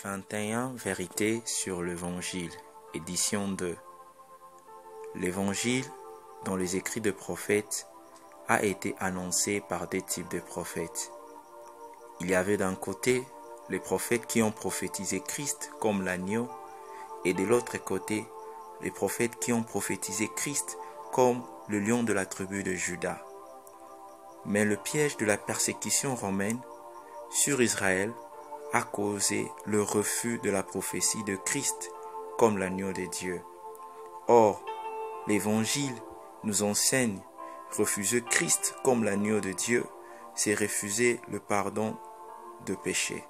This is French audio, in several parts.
21 Vérités sur l'Évangile, édition 2. L'Évangile, dans les écrits de prophètes, a été annoncé par deux types de prophètes. Il y avait d'un côté les prophètes qui ont prophétisé Christ comme l'agneau, et de l'autre côté, les prophètes qui ont prophétisé Christ comme le lion de la tribu de Juda. Mais le piège de la persécution romaine sur Israël a causé le refus de la prophétie de Christ comme l'agneau de Dieu. Or, l'Évangile nous enseigne refuser Christ comme l'agneau de Dieu, c'est refuser le pardon de péché.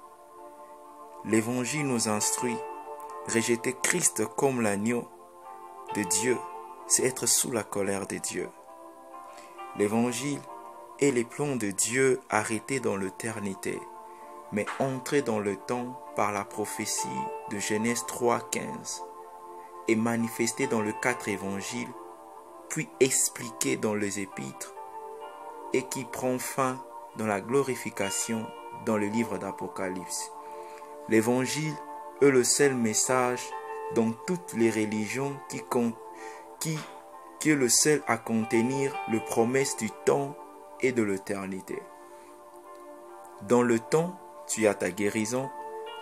L'Évangile nous instruit, rejeter Christ comme l'agneau de Dieu, c'est être sous la colère de Dieu. L'Évangile est les plans de Dieu arrêtés dans l'éternité, mais entrés dans le temps par la prophétie de Genèse 3:15 et manifestés dans les 4 évangiles, puis expliqués dans les épîtres et qui prend fin dans la glorification dans le livre d'Apocalypse. L'évangile est le seul message dans toutes les religions qui est le seul à contenir les promesses du temps et de l'éternité. Dans le temps, tu as ta guérison,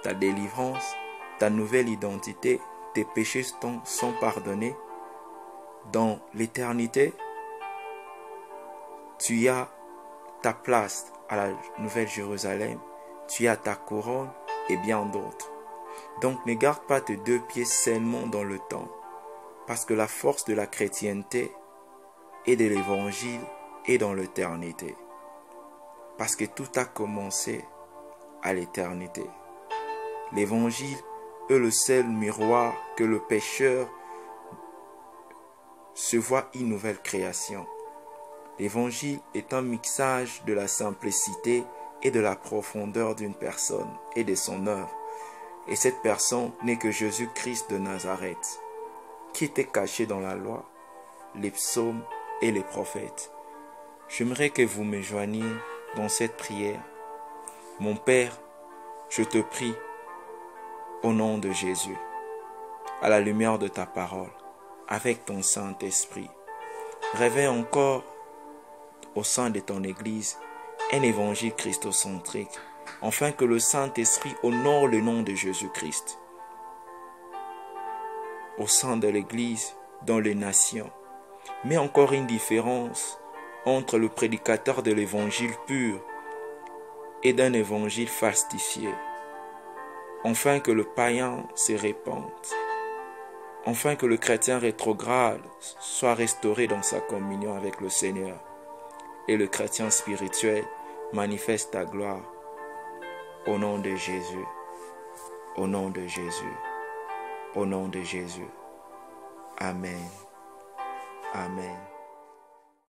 ta délivrance, ta nouvelle identité, tes péchés sont pardonnés. Dans l'éternité, tu as ta place à la Nouvelle Jérusalem, tu as ta couronne et bien d'autres. Donc ne garde pas tes 2 pieds seulement dans le temps, parce que la force de la chrétienté et de l'évangile est dans l'éternité. Parce que tout a commencé à l'éternité. L'évangile est le seul miroir que le pécheur se voit une nouvelle création. L'évangile est un mixage de la simplicité et de la profondeur d'une personne et de son œuvre. Et cette personne n'est que Jésus-Christ de Nazareth, qui était caché dans la loi, les psaumes et les prophètes. J'aimerais que vous me joigniez dans cette prière. Mon Père, je te prie, au nom de Jésus, à la lumière de ta parole, avec ton Saint-Esprit, réveille encore au sein de ton Église un évangile christocentrique, afin que le Saint-Esprit honore le nom de Jésus-Christ au sein de l'Église, dans les nations. Mais encore une différence entre le prédicateur de l'évangile pur et d'un évangile falsifié, afin que le païen se répande, afin que le chrétien rétrograde soit restauré dans sa communion avec le Seigneur, et le chrétien spirituel manifeste ta gloire. Au nom de Jésus, au nom de Jésus, au nom de Jésus. Amen. Amen.